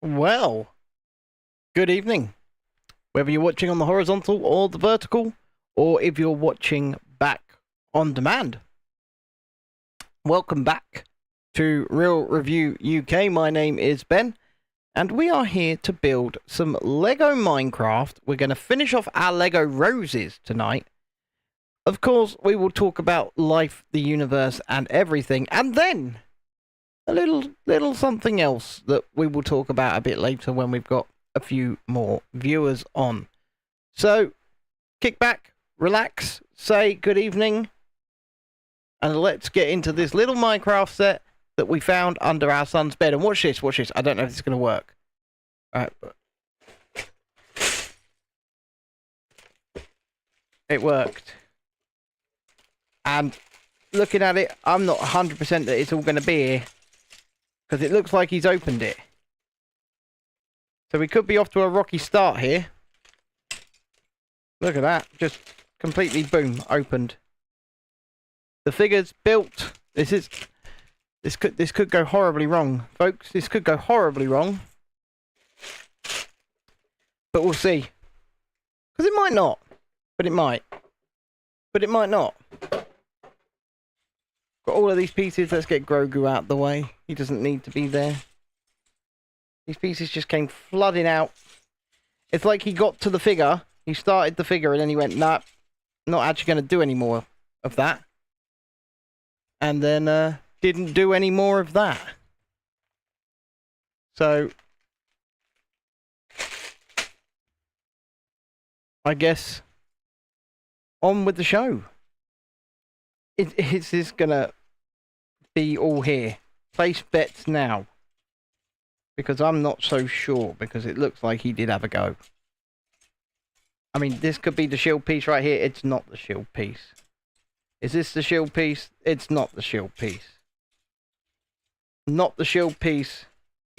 Well, good evening. Whether you're watching on the horizontal or the vertical, or if you're watching back on demand. Welcome back to Real Review UK. My name is Ben, and we are here to build some Lego Minecraft. We're going to finish off our Lego Roses tonight. Of course, we will talk about life, the universe, and everything, and then a little something else that we will talk about a bit later when we've got a few more viewers on. So, kick back, relax, say good evening, and let's get into this little Minecraft set that we found under our son's bed. And watch this, watch this. I don't know if it's going to work. Alright. It worked. And looking at it, I'm not 100% that it's all going to be here, because it looks like he's opened it. So we could be off to a rocky start here. Look at that. Just completely, boom, opened. The figure's built. This could go horribly wrong, folks. This could go horribly wrong. But we'll see. Because it might not. But it might. But it might not. Got all of these pieces. Let's get Grogu out the way. He doesn't need to be there. These pieces just came flooding out. It's like he got to the figure. He started the figure and then he went, nah, not actually going to do any more of that. And then didn't do any more of that. So I guess on with the show. Is this gonna be all here? Place bets now. Because I'm not so sure, because it looks like he did have a go. I mean, this could be the shield piece right here. It's not the shield piece. Is this the shield piece? It's not the shield piece. Not the shield piece.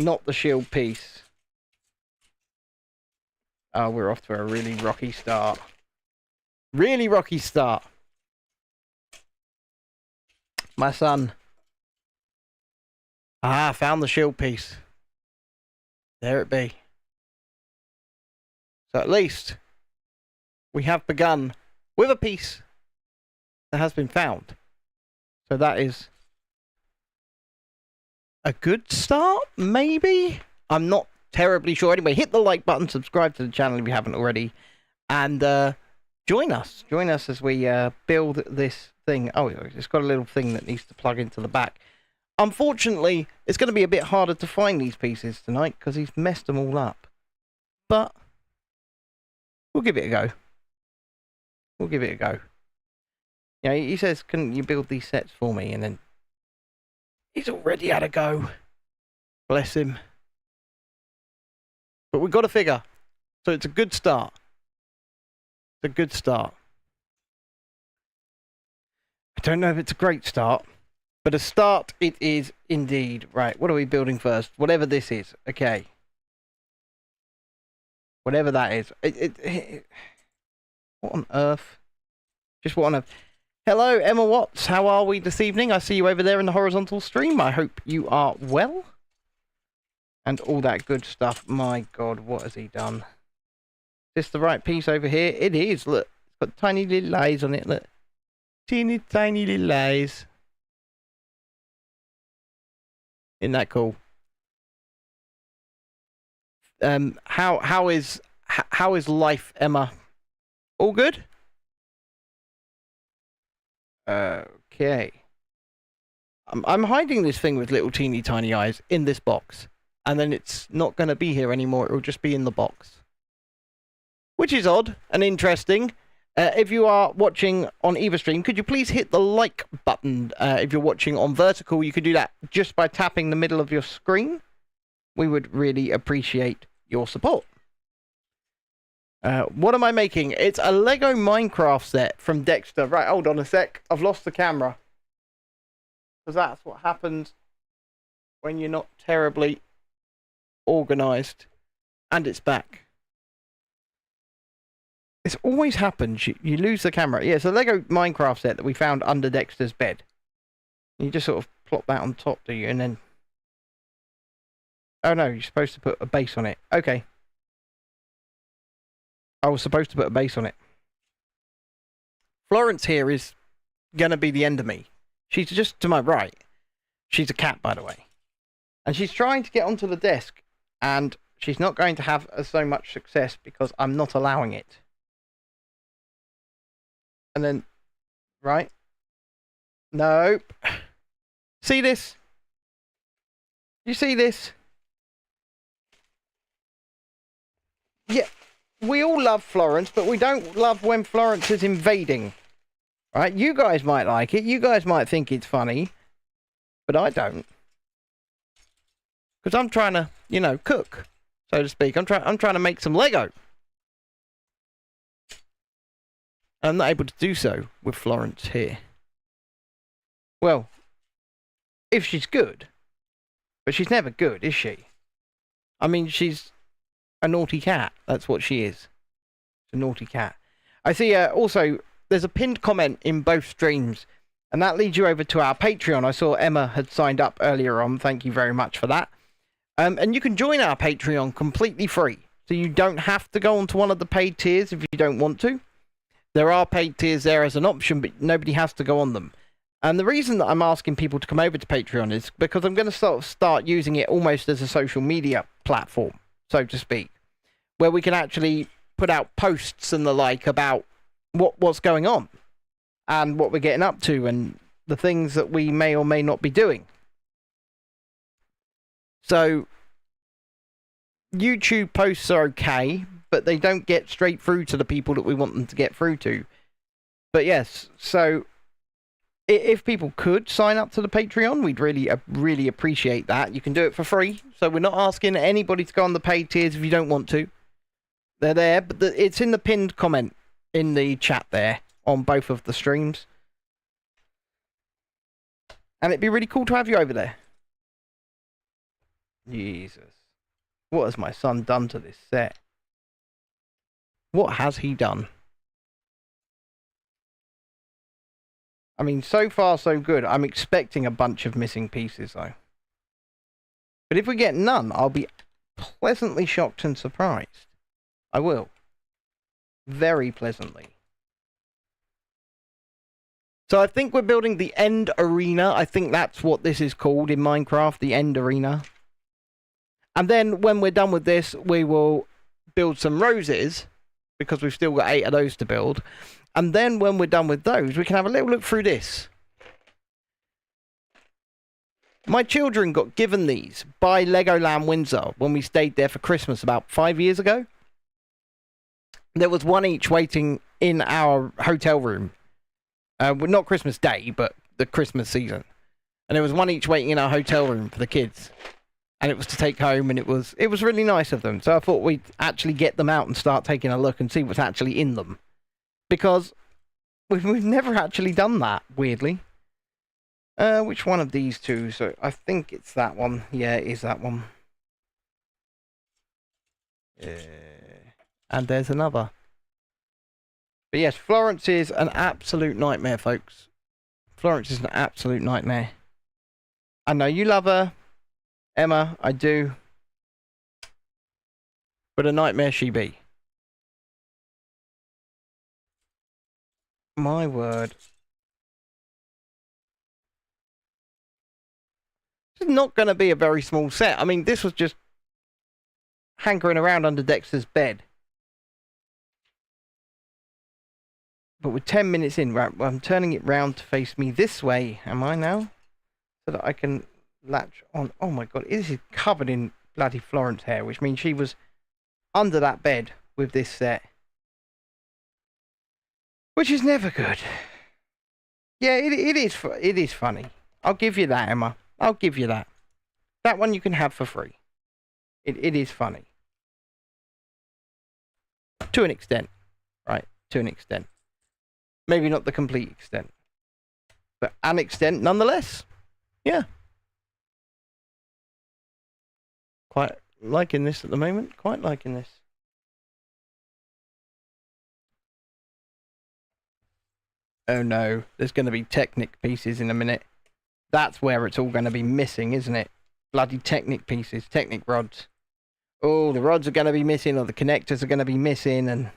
Not the shield piece. Oh, we're off to a really rocky start. Really rocky start. My son. Ah, found the shield piece. There it be. So at least we have begun with a piece that has been found. So that is a good start, maybe? I'm not terribly sure. Anyway, hit the like button, subscribe to the channel if you haven't already, and join us. Join us as we build this thing. Oh, it's got a little thing that needs to plug into the back. Unfortunately, it's going to be a bit harder to find these pieces tonight because he's messed them all up. But we'll give it a go. We'll give it a go. You know, he says, can you build these sets for me? And then he's already had a go. Bless him. But we've got a figure. So it's a good start. It's a good start. I don't know if it's a great start, but a start it is indeed. Right, what are we building first? Whatever this is. Okay. Whatever that is. What on earth? Just what on earth? Hello, Emma Watts. How are we this evening? I see you over there in the horizontal stream. I hope you are well. And all that good stuff. My God, what has he done? Is this the right piece over here? It is. Look, it's got tiny little eyes on it. Look. Teeny tiny little eyes. Isn't that cool? How is life, Emma? All good? Okay. I'm hiding this thing with little teeny tiny eyes in this box, and then it's not going to be here anymore. It will just be in the box, which is odd and interesting. If you are watching on either stream, could you please hit the like button? If you're watching on vertical, you could do that just by tapping the middle of your screen. We would really appreciate your support. What am I making? It's a Lego Minecraft set from Dexter. Right, hold on a sec. I've lost the camera. Because that's what happens when you're not terribly organised. And it's back. This always happens. You lose the camera. Yeah, it's a Lego Minecraft set that we found under Dexter's bed. You just sort of plop that on top, do you? And then Oh no, you're supposed to put a base on it. Okay. I was supposed to put a base on it. Florence here is gonna be the end of me. She's just to my right. She's a cat, by the way. And she's trying to get onto the desk, and she's not going to have so much success because I'm not allowing it. And then, right? Nope. See this? You see this? Yeah, we all love Florence, but we don't love when Florence is invading. Right? You guys might like it. You guys might think it's funny. But I don't. Because I'm trying to, you know, cook, so to speak. I'm trying to make some Lego. I'm not able to do so with Florence here. Well, if she's good. But she's never good, is she? I mean, she's a naughty cat. That's what she is. She's a naughty cat. I see also, there's a pinned comment in both streams. And that leads you over to our Patreon. I saw Emma had signed up earlier on. Thank you very much for that. And you can join our Patreon completely free. So you don't have to go onto one of the paid tiers if you don't want to. There are paid tiers there as an option, but nobody has to go on them. And the reason that I'm asking people to come over to Patreon is because I'm going to sort of start using it almost as a social media platform, so to speak, where we can actually put out posts and the like about what's going on and what we're getting up to and the things that we may or may not be doing. So YouTube posts are okay, but they don't get straight through to the people that we want them to get through to. But yes, so if people could sign up to the Patreon, we'd really appreciate that. You can do it for free, so we're not asking anybody to go on the paid tiers if you don't want to. They're there, but it's in the pinned comment in the chat there on both of the streams. And it'd be really cool to have you over there. Jesus. What has my son done to this set? What has he done? I mean, so far so good. I'm expecting a bunch of missing pieces, though. But if we get none, I'll be pleasantly shocked and surprised. I will. Very pleasantly. So I think we're building the End Arena. I think that's what this is called in Minecraft, the End Arena. And then when we're done with this, we will build some roses, because we've still got 8 of those to build. And then when we're done with those, we can have a little look through this. My children got given these by Legoland Windsor when we stayed there for Christmas about 5 years ago. There was one each waiting in our hotel room. Well, not Christmas Day, but the Christmas season. And there was one each waiting in our hotel room for the kids. And it was to take home, and it was really nice of them. So I thought we'd actually get them out and start taking a look and see what's actually in them. Because we've never actually done that, weirdly. Which one of these two? So I think it's that one. Yeah, it is that one. And there's another. But yes, Florence is an absolute nightmare, folks. Florence is an absolute nightmare. I know you love her, Emma, I do. But a nightmare she be. My word. This is not going to be a very small set. I mean, this was just hankering around under Dexter's bed. But we're 10 minutes in. Right, I'm turning it round to face me this way, am I now? So that I can latch on. Oh my god, this is covered in bloody Florence hair, which means she was under that bed with this set. Which is never good. Yeah, it is funny. I'll give you that, Emma. I'll give you that. That one you can have for free. It is funny. To an extent. Right, to an extent. Maybe not the complete extent. But an extent nonetheless. Yeah. Quite liking this at the moment. Quite liking this. Oh no, there's going to be Technic pieces in a minute. That's where it's all going to be missing, isn't it? bloody Technic pieces, Technic rods. Oh, the rods are going to be missing, or the connectors are going to be missing, and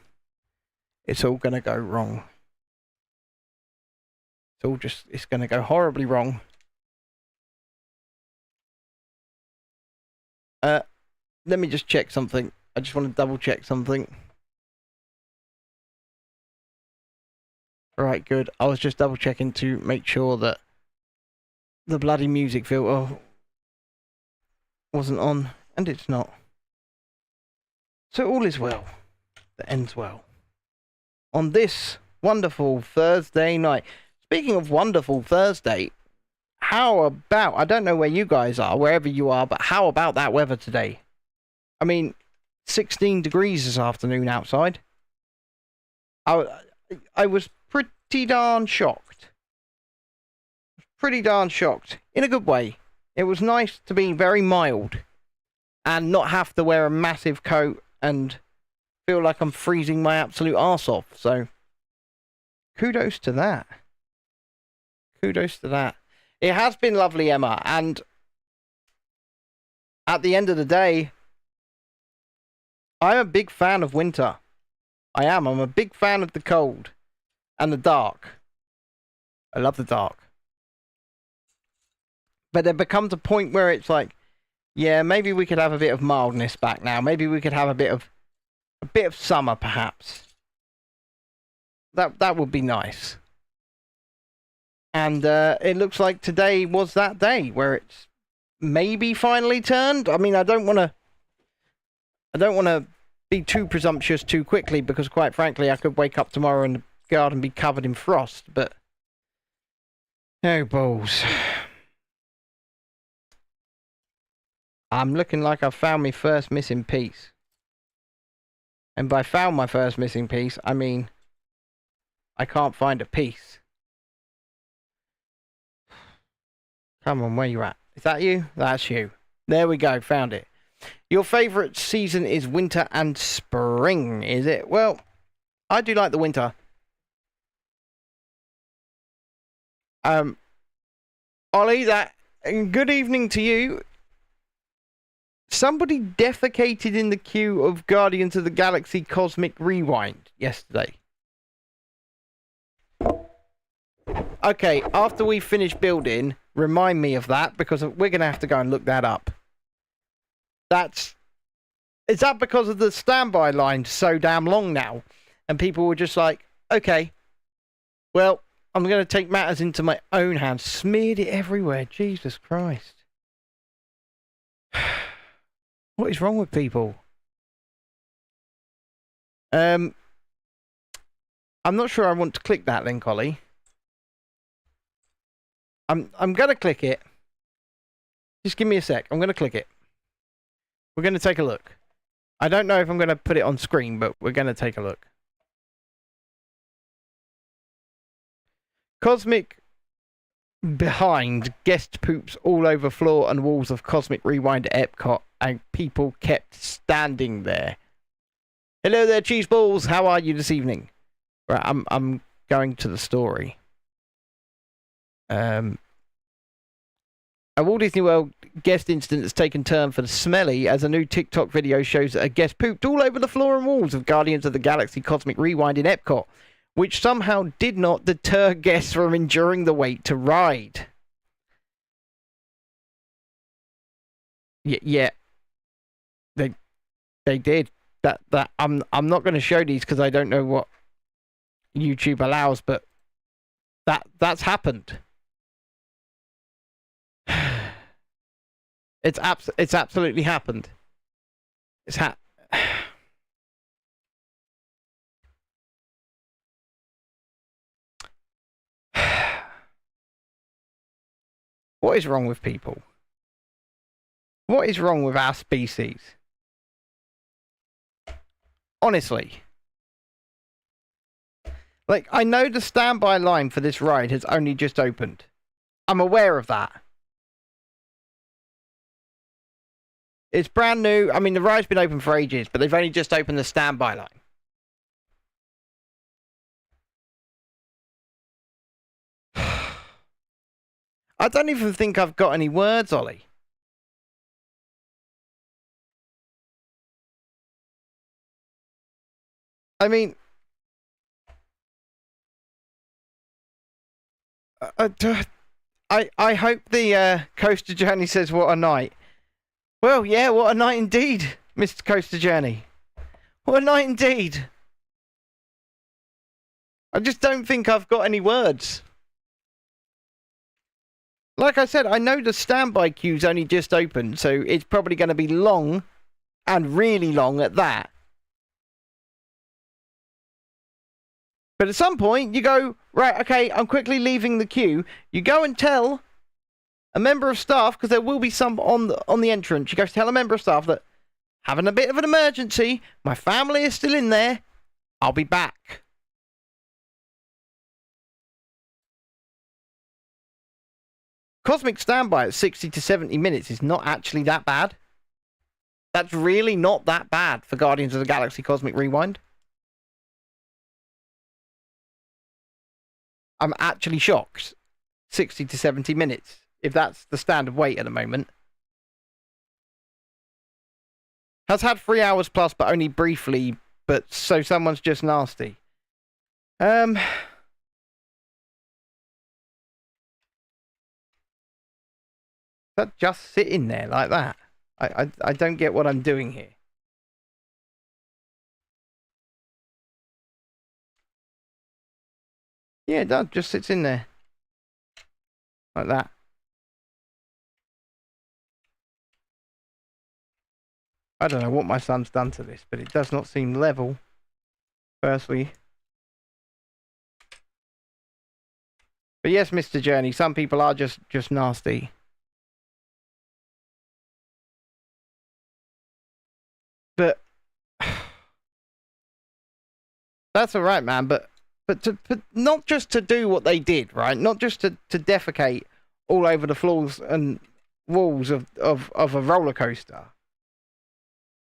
it's all going to go wrong. It's going to go horribly wrong. Let me just check something. I just want to double check something. Right, good. I was just double checking to make sure that the bloody music filter wasn't on, and it's not. So all is well that ends well. On this wonderful Thursday night. Speaking of wonderful Thursday, how about, I don't know where you guys are, wherever you are, but how about that weather today? I mean, 16 degrees this afternoon outside. I was pretty darn shocked. Pretty darn shocked. In a good way. It was nice to be very mild and not have to wear a massive coat and feel like I'm freezing my absolute arse off. So, kudos to that. Kudos to that. It has been lovely, Emma, and at the end of the day, I'm a big fan of winter. I am. I'm a big fan of the cold and the dark. I love the dark. But there becomes a point where it's like, yeah, maybe we could have a bit of mildness back now. Maybe we could have a bit of summer, perhaps. That would be nice. And it looks like today was that day where it's maybe finally turned. I mean, I don't want to be too presumptuous too quickly, because quite frankly, I could wake up tomorrow and the garden be covered in frost. But no balls. I'm looking like I've found my first missing piece. And by found my first missing piece, I mean I can't find a piece. Come on, where you at? Is that you? That's you. There we go, found it. Your favourite season is winter and spring, is it? Well, I do like the winter. Ollie, good evening to you. Somebody defecated in the queue of Guardians of the Galaxy Cosmic Rewind yesterday. Okay, after we finish building, remind me of that, because we're going to have to go and look that up. Is that because of the standby line so damn long now? And people were just like, okay, well, I'm going to take matters into my own hands. Smeared it everywhere. Jesus Christ. What is wrong with people? I'm not sure I want to click that link, Ollie. I'm going to click it. Just give me a sec. I'm going to click it. We're going to take a look. I don't know if I'm going to put it on screen, but we're going to take a look. Cosmic behind guest poops all over floor and walls of Cosmic Rewind at Epcot, and people kept standing there. Hello there, cheese balls. How are you this evening? Right, I'm going to the story. A Walt Disney World guest incident has taken turn for the smelly as a new TikTok video shows that a guest pooped all over the floor and walls of Guardians of the Galaxy Cosmic Rewind in Epcot, which somehow did not deter guests from enduring the wait to ride. Yeah. They did. That I'm not going to show these because I don't know what YouTube allows, but that's happened. It's absolutely happened. What is wrong with people? What is wrong with our species? Honestly. Like, I know the standby line for this ride has only just opened. I'm aware of that. It's brand new. I mean, the ride's been open for ages, but they've only just opened the standby line. I don't even think I've got any words, Ollie. I mean, I hope the Coaster Journey says what a night. Well, yeah, what a night indeed, Mr. Coaster Journey. What a night indeed. I just don't think I've got any words. Like I said, I know the standby queue's only just opened, so it's probably going to be long, and really long at that. But at some point, you go, right, okay, I'm quickly leaving the queue. You go and tell a member of staff, because there will be some on the entrance. You go tell a member of staff that having a bit of an emergency, my family is still in there, I'll be back. Cosmic standby at 60 to 70 minutes is not actually that bad. That's really not that bad for Guardians of the Galaxy Cosmic Rewind. I'm actually shocked. 60 to 70 minutes, if that's the standard wait at the moment. Has had 3 hours plus, but only briefly, but so someone's just nasty. That just sitting there like that. I don't get what I'm doing here. Yeah, it does. Just sits in there. Like that. I don't know what my son's done to this, but it does not seem level. Firstly. But yes, Mr. Journey, some people are just nasty. But that's all right, man. But not just to do what they did, right? Not just to defecate all over the floors and walls of a roller coaster,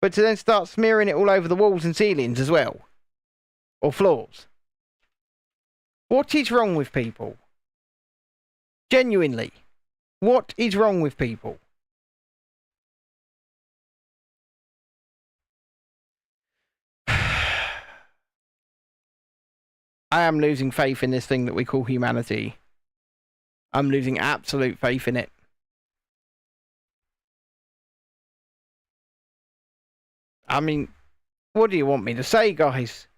but to then start smearing it all over the walls and ceilings as well, or floors. What is wrong with people? Genuinely, what is wrong with people? I am losing faith in this thing that we call humanity. I'm losing absolute faith in it. I mean, what do you want me to say, guys?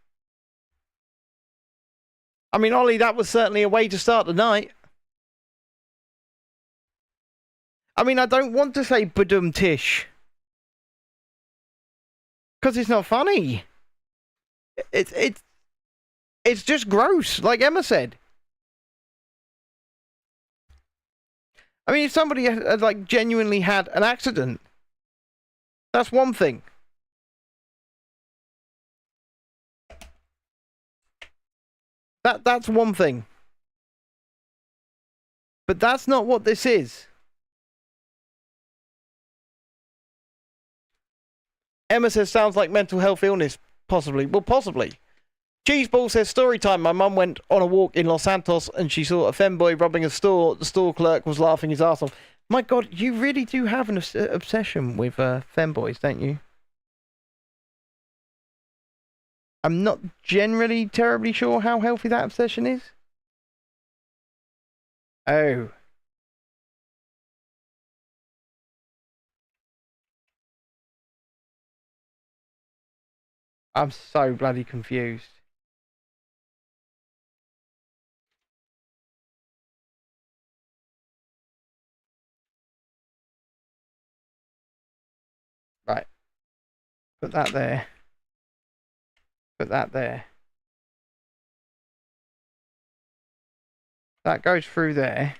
I mean, Ollie, that was certainly a way to start the night. I mean, I don't want to say badum tish. Because it's not funny. It's just gross, like Emma said. I mean, if somebody had like genuinely had an accident, that's one thing. That's one thing. But that's not what this is. Emma says sounds like mental health illness, possibly. Well, possibly. Cheeseball says story time. My mum went on a walk in Los Santos and she saw a femboy robbing a store. The store clerk was laughing his ass off. My God, you really do have an obsession with femboys, don't you? I'm not generally terribly sure how healthy that obsession is. Oh. I'm so bloody confused. Right. Put that there. Put that there. That goes through there.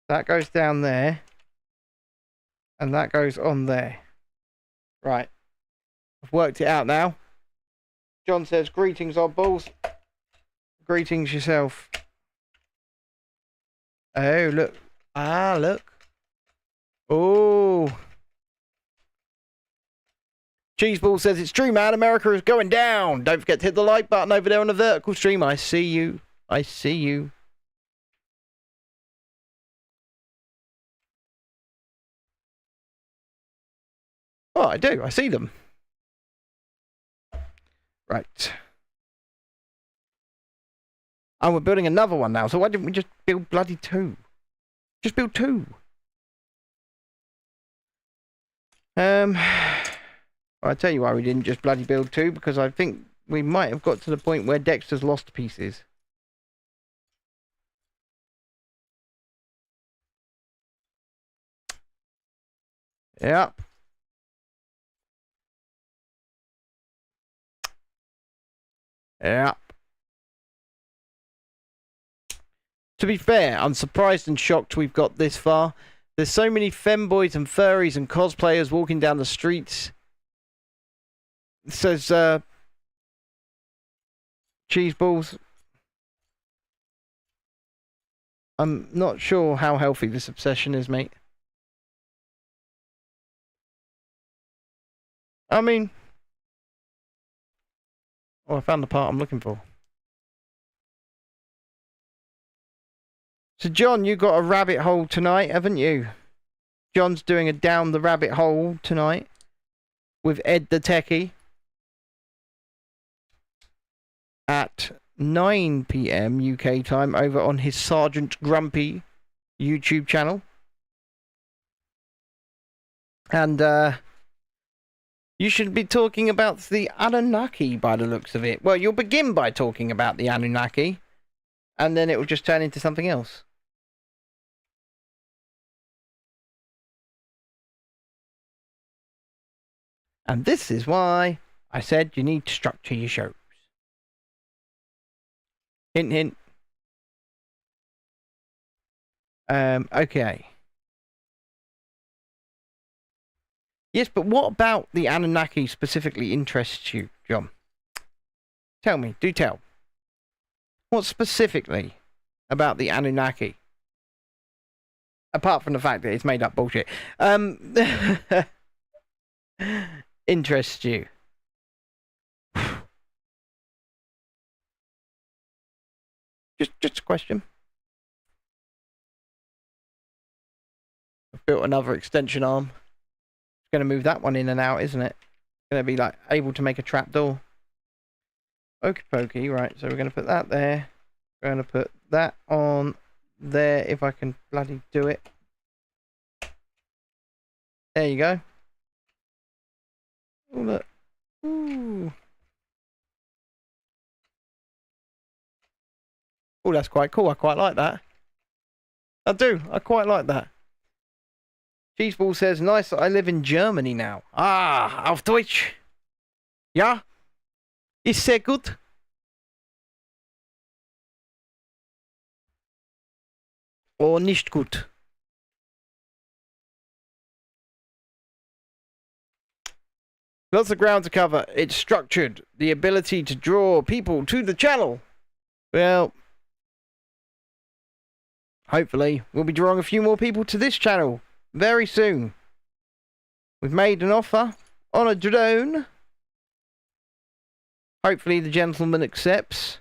That goes down there. And that goes on there. Right. I've worked it out now. John says, greetings, oddballs. Greetings yourself. Oh, look. Ah, look. Oh. Cheeseball says, it's true, man. America is going down. Don't forget to hit the like button over there on the vertical stream. I see you. I see you. Oh, I do. I see them. Right. Oh, we're building another one now, so why didn't we just build bloody 2? Just build 2. I'll tell you why we didn't just bloody build 2, because I think we might have got to the point where Dexter's lost pieces. Yep. Yep. To be fair, I'm surprised and shocked we've got this far. There's so many femboys and furries and cosplayers walking down the streets. It says, cheese balls. I'm not sure how healthy this obsession is, mate. I mean... Oh, I found the part I'm looking for. So, John, you got a rabbit hole tonight, haven't you? John's doing a Down the Rabbit Hole tonight with Ed the Techie at 9 PM UK time over on his Sergeant Grumpy YouTube channel. And you should be talking about the Anunnaki by the looks of it. Well, you'll begin by talking about the Anunnaki, and then it will just turn into something else. And this is why I said you need to structure your shows. Hint, hint. Okay. Yes, but what about the Anunnaki specifically interests you, John? Tell me, do tell. What specifically about the Anunnaki? Apart from the fact that it's made up bullshit. Interests you? Just a question. I've built another extension arm. It's going to move that one in and out, isn't it? Going to be like able to make a trapdoor. Okie pokey, right, so we're going to put that there. We're going to put that on there if I can bloody do it. There you go. Oh, look. Ooh. Oh, that's quite cool. I quite like that. I do. I quite like that. Cheeseball says, nice that I live in Germany now. Ah, auf Deutsch. Ja? Ist sehr gut. Or nicht gut. Lots of ground to cover. It's structured. The ability to draw people to the channel. Well, hopefully we'll be drawing a few more people to this channel very soon. We've made an offer on a drone. Hopefully the gentleman accepts.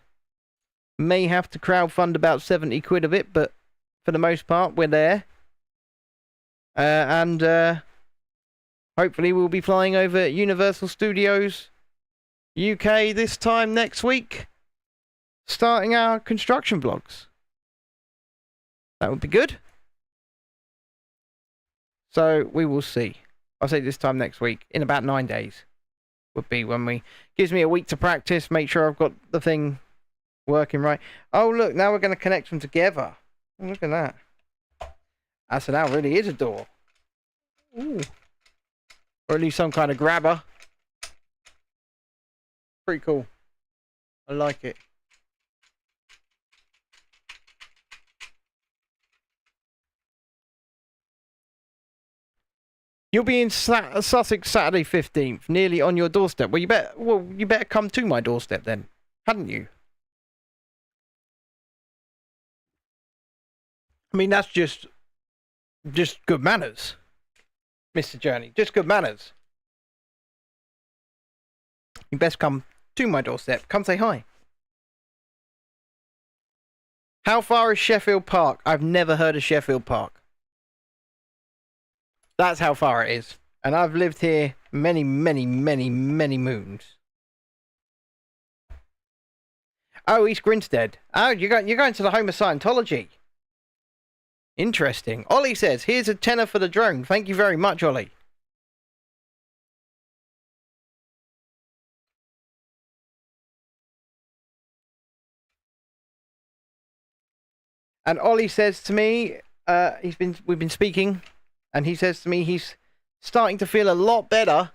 May have to crowdfund about 70 quid of it, but for the most part we're there. And hopefully we'll be flying over Universal Studios UK this time next week, starting our construction vlogs. That would be good. So we will see. I'll say this time next week, in about 9 days, would be when we... Gives me a week to practice, make sure I've got the thing working right. Oh look, now we're going to connect them together. Look at that. So now really is a door. Ooh. Or at least some kind of grabber. Pretty cool. I like it. You'll be in Sussex Saturday 15th, nearly on your doorstep. Well, you better come to my doorstep then, hadn't you? I mean, that's just good manners, Mr. Journey. Just good manners. You best come to my doorstep. Come say hi. How far is Sheffield Park? I've never heard of Sheffield Park. That's how far it is. And I've lived here many, many, many, many moons. Oh, East Grinstead. Oh, you're going to the home of Scientology. Interesting. Ollie says, here's a tenner for the drone. Thank you very much, Ollie. And Ollie says to me, we've been speaking, and he says to me he's starting to feel a lot better,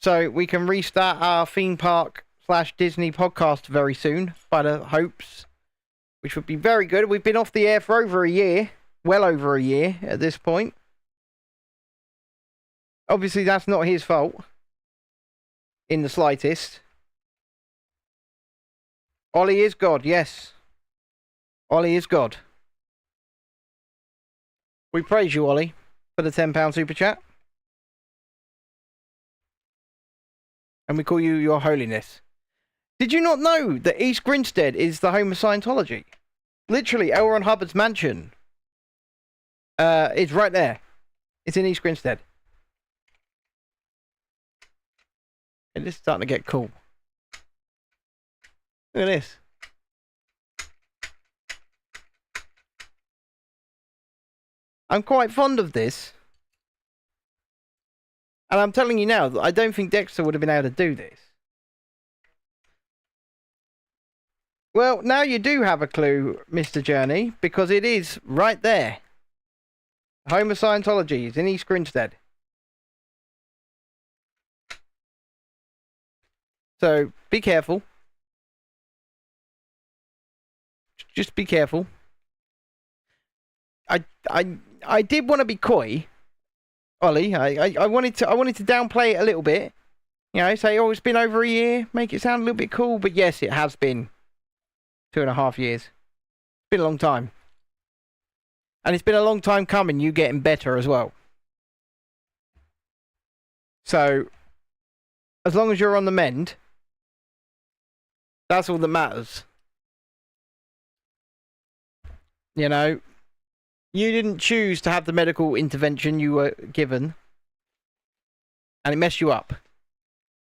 so we can restart our theme park / Disney podcast very soon, by the hopes, which would be very good. We've been off the air for over a year, well over a year at this point. Obviously, that's not his fault in the slightest. Ollie is God, yes. Ollie is God. We praise you, Ollie, for the £10 super chat. And we call you Your Holiness. Did you not know that East Grinstead is the home of Scientology? Literally, L. Ron Hubbard's mansion. It's right there. It's in East Grinstead. And this is starting to get cool. Look at this. I'm quite fond of this. And I'm telling you now, I don't think Dexter would have been able to do this. Well, now you do have a clue, Mr. Journey, because it is right there. Home of Scientology is in East Grinstead. So, be careful. Just be careful. I did want to be coy, Ollie. I wanted to downplay it a little bit. You know, say, oh, it's been over a year, make it sound a little bit cool. But yes, it has been 2.5 years. It's been a long time. And it's been a long time coming, you getting better as well. So, as long as you're on the mend, that's all that matters. You know, you didn't choose to have the medical intervention you were given, and it messed you up.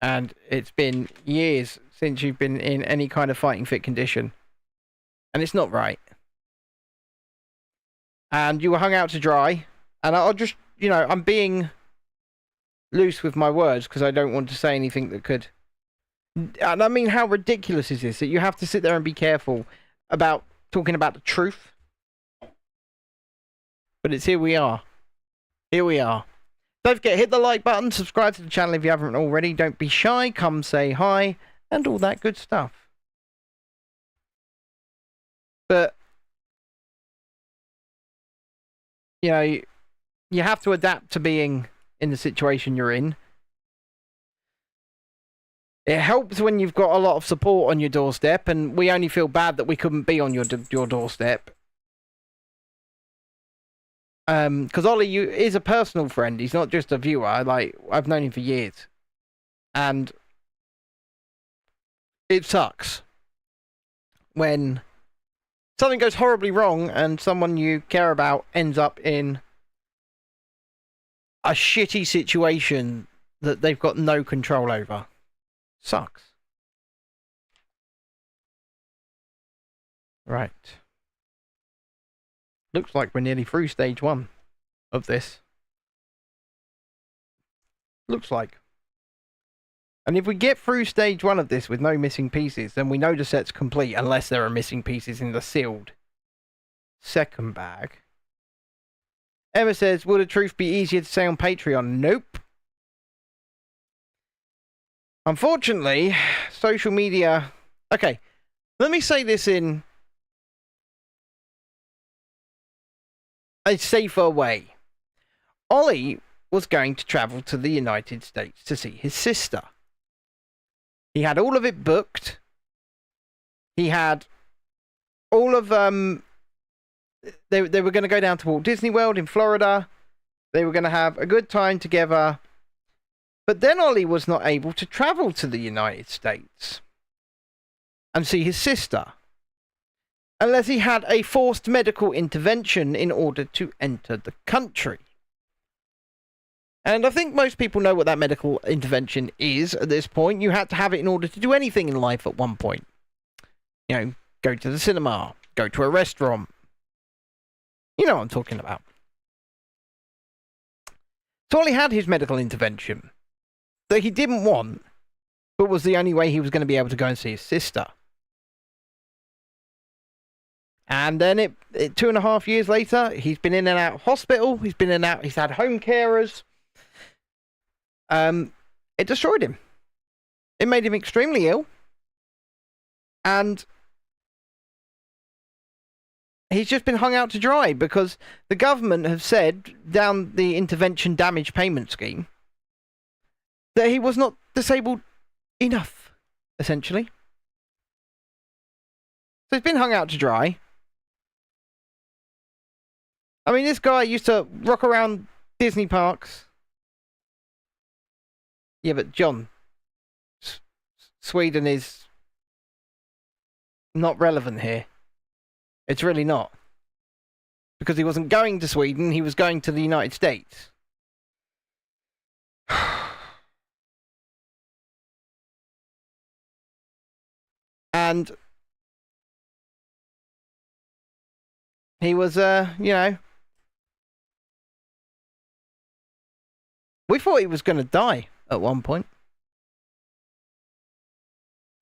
And it's been years since you've been in any kind of fighting fit condition. And it's not right. And you were hung out to dry. And I'll just, you know, I'm being loose with my words because I don't want to say anything that could... And I mean, how ridiculous is this? That you have to sit there and be careful about talking about the truth. But it's here we are. Here we are. Don't forget, hit the like button, subscribe to the channel if you haven't already. Don't be shy, come say hi, and all that good stuff. But, you know, you have to adapt to being in the situation you're in. It helps when you've got a lot of support on your doorstep, and we only feel bad that we couldn't be on your doorstep. Because Ollie is a personal friend. He's not just a viewer. Like, I've known him for years. And it sucks when something goes horribly wrong and someone you care about ends up in a shitty situation that they've got no control over. Sucks. Right. Looks like we're nearly through stage 1 of this. Looks like. And if we get through stage 1 of this with no missing pieces, then we know the set's complete, unless there are missing pieces in the sealed second bag. Emma says, will the truth be easier to say on Patreon? Nope. Unfortunately, social media... Okay, let me say this in a safer way. Ollie was going to travel to the United States to see his sister. He had all of it booked. He had all of they were going to go down to Walt Disney World in Florida. They were going to have a good time together. But then Ollie was not able to travel to the United States and see his sister, unless he had a forced medical intervention in order to enter the country. And I think most people know what that medical intervention is at this point. You had to have it in order to do anything in life at one point. You know, go to the cinema, go to a restaurant. You know what I'm talking about. So Ollie had his medical intervention that he didn't want, but was the only way he was going to be able to go and see his sister. And then 2.5 years later, he's been in and out of hospital. He's been in and out. He's had home carers. It destroyed him. It made him extremely ill. And he's just been hung out to dry because the government have said down the intervention damage payment scheme that he was not disabled enough, essentially. So he's been hung out to dry. I mean, this guy used to rock around Disney parks. Yeah, but John, Sweden is not relevant here. It's really not. Because he wasn't going to Sweden, he was going to the United States. And he was, you know, we thought he was going to die at one point.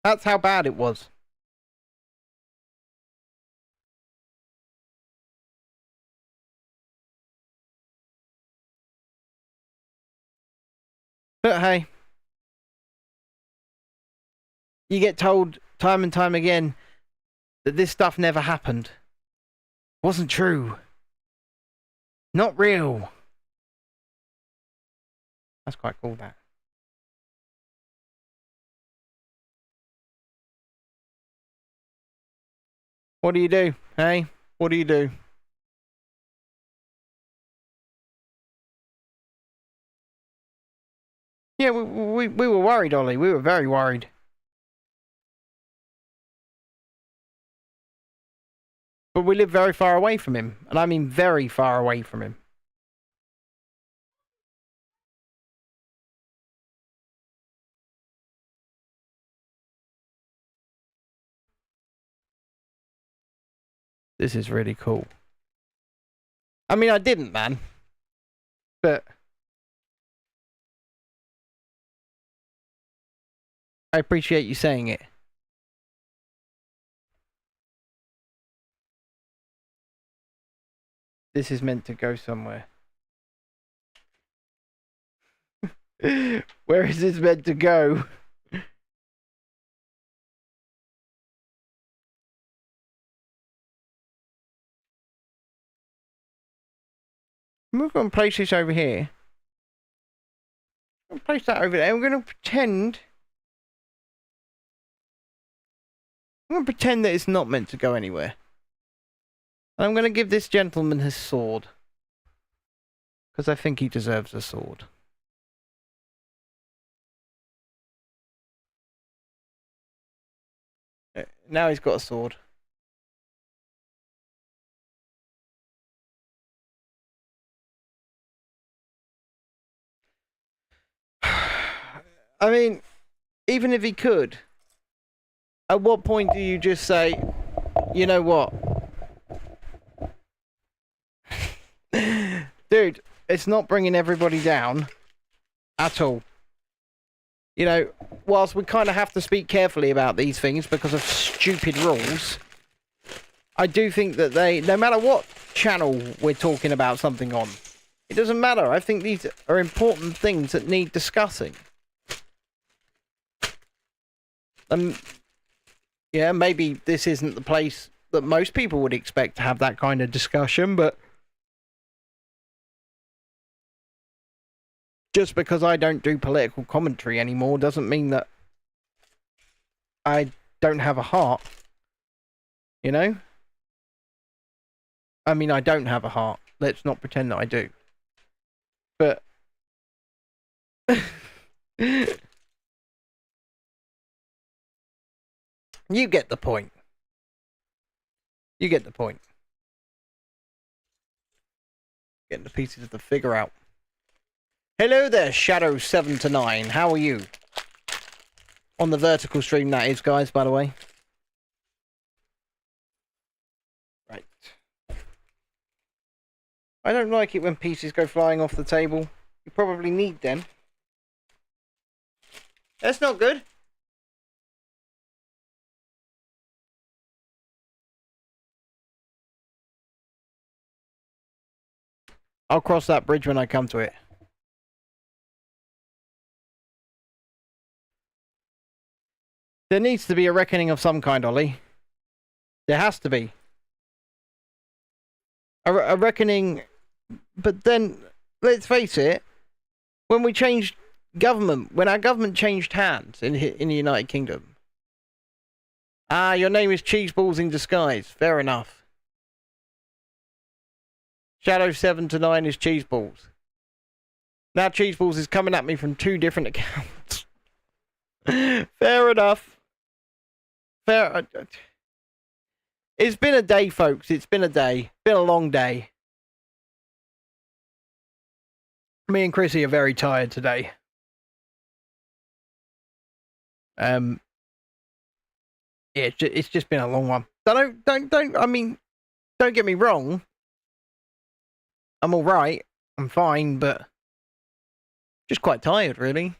That's how bad it was. But hey, you get told time and time again that this stuff never happened. Wasn't true. Not real. That's quite cool, that. What do you do, hey? What do you do? Yeah, we were worried, Ollie. We were very worried. But we live very far away from him. And I mean very far away from him. This is really cool. I mean, I didn't, man. But I appreciate you saying it. This is meant to go somewhere. Where is this meant to go? We're going to place this over here. I'm going to place that over there. We're going to pretend... I'm going to pretend that it's not meant to go anywhere. And I'm going to give this gentleman his sword. Because I think he deserves a sword. Now he's got a sword. I mean, even if he could, at what point do you just say, you know what? Dude, it's not bringing everybody down at all. You know, whilst we kind of have to speak carefully about these things because of stupid rules, I do think that no matter what channel we're talking about something on, it doesn't matter. I think these are important things that need discussing. Yeah, maybe this isn't the place that most people would expect to have that kind of discussion, but just because I don't do political commentary anymore doesn't mean that I don't have a heart. You know? I mean, I don't have a heart. Let's not pretend that I do. But... you get the point. You get the point. Getting the pieces of the figure out. Hello there, Shadow7 to 9. How are you? On the vertical stream, that is, guys, by the way. I don't like it when pieces go flying off the table. You probably need them. That's not good. I'll cross that bridge when I come to it. There needs to be a reckoning of some kind, Ollie. There has to be. A reckoning, but then, let's face it, when we changed government, when our government changed hands in the United Kingdom. Ah, your name is Cheeseballs in disguise. Fair enough. Shadow 7 to 9 is Cheeseballs. Now Cheeseballs is coming at me from 2 different accounts. Fair enough. Fair. It's been a day, folks. It's been a day. It's been a long day. Me and Chrissy are very tired today. Yeah, it's just been a long one. I mean, don't get me wrong. I'm all right. I'm fine, but just quite tired, really.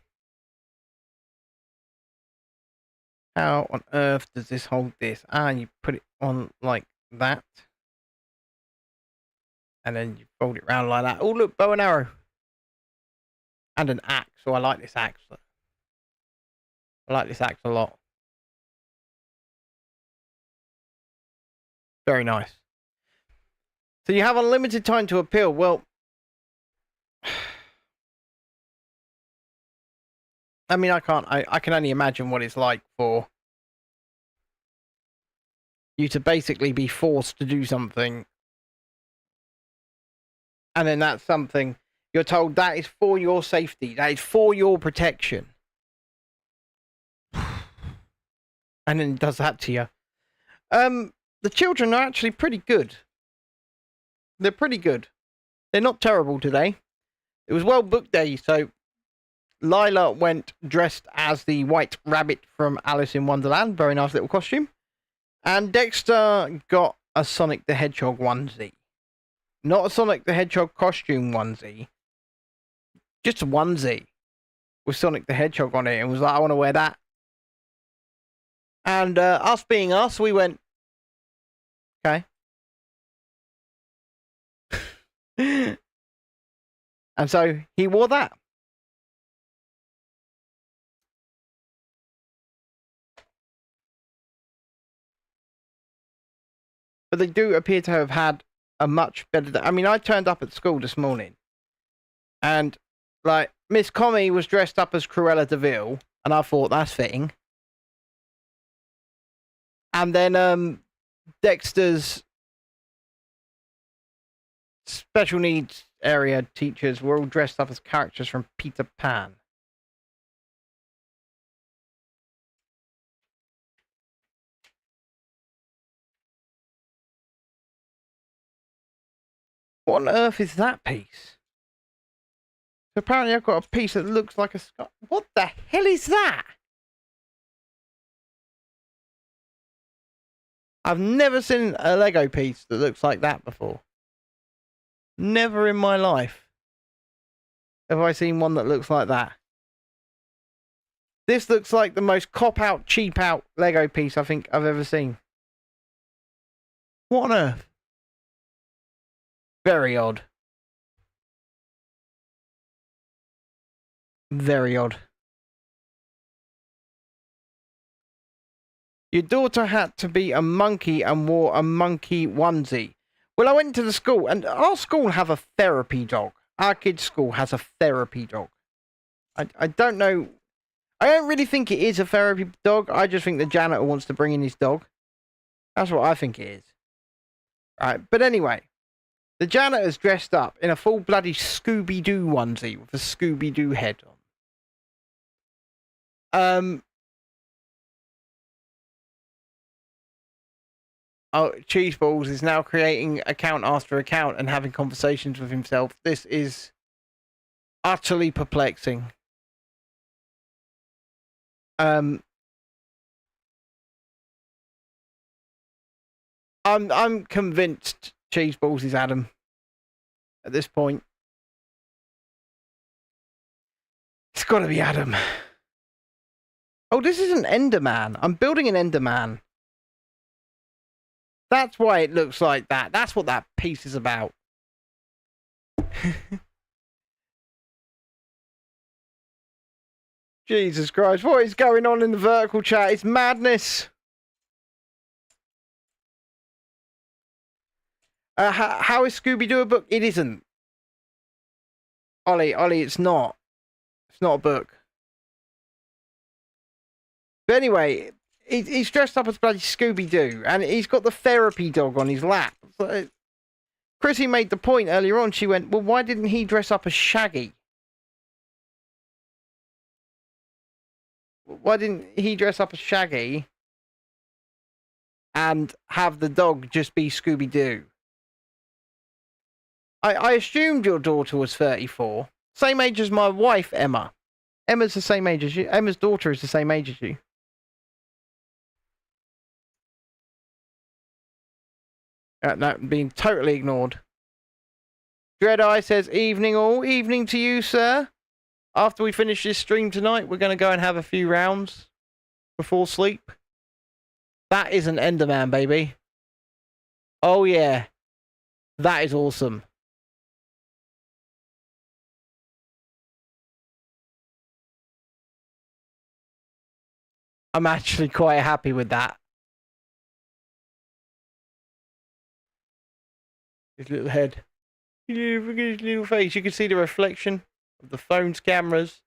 How on earth does this hold this? Ah, you put it on like that. And then you fold it around like that. Oh, look, bow and arrow. And an axe. So I like this axe. I like this axe a lot. Very nice. So you have unlimited time to appeal. Well, I mean, I can only imagine what it's like for you to basically be forced to do something. And then that's something you're told that is for your safety. That is for your protection. And then it does that to you. The children are actually pretty good. They're pretty good. They're not terrible today. It was well booked day, so Lila went dressed as the White Rabbit from Alice in Wonderland. Very nice little costume. And Dexter got a Sonic the Hedgehog onesie. Not a Sonic the Hedgehog costume onesie. Just a onesie with Sonic the Hedgehog on it. And was like, I want to wear that. And us being us, we went, okay. And so he wore that. But they do appear to have had a much better... I mean, I turned up at school this morning. And, like, Miss Comey was dressed up as Cruella de Vil. And I thought, that's fitting. And then, Dexter's special needs area teachers were all dressed up as characters from Peter Pan. What on earth is that piece? So apparently I've got a piece that looks like a sky. What the hell is that? I've never seen a Lego piece that looks like that before. Never in my life have I seen one that looks like that. This looks like the most cop-out, cheap-out Lego piece I think I've ever seen. What on earth? Very odd. Very odd. Your daughter had to be a monkey and wore a monkey onesie. Well, I went to the school, and our school have a therapy dog. Our kids' school has a therapy dog. I don't know. I don't really think it is a therapy dog. I just think the janitor wants to bring in his dog. That's what I think it is. Right, but anyway. The janitor's dressed up in a full bloody Scooby-Doo onesie with a Scooby-Doo head on. Oh, Cheeseballs is now creating account after account and having conversations with himself. This is utterly perplexing. I'm convinced Cheeseballs is Adam. at this point. It's got to be Adam. Oh, this is an Enderman. I'm building an Enderman. That's why it looks like that. That's what that piece is about. Jesus Christ, what is going on in the vertical chat? It's madness. How is Scooby-Doo a book? It isn't. Ollie, it's not. It's not a book. But anyway, he's dressed up as bloody Scooby-Doo, and he's got the therapy dog on his lap. So, Chrissy made the point earlier on. She went, well, why didn't he dress up as Shaggy? Why didn't he dress up as Shaggy and have the dog just be Scooby-Doo? I assumed your daughter was 34. Same age as my wife, Emma. Emma's the same age as you. Emma's daughter is the same age as you. No, being totally ignored. Dreadeye says, evening all. Evening to you, sir. After we finish this stream tonight, we're going to go and have a few rounds before sleep. That is an Enderman, baby. Oh, yeah. That is awesome. I'm actually quite happy with that. His little head. Look at his little face. You can see the reflection of the phone's cameras.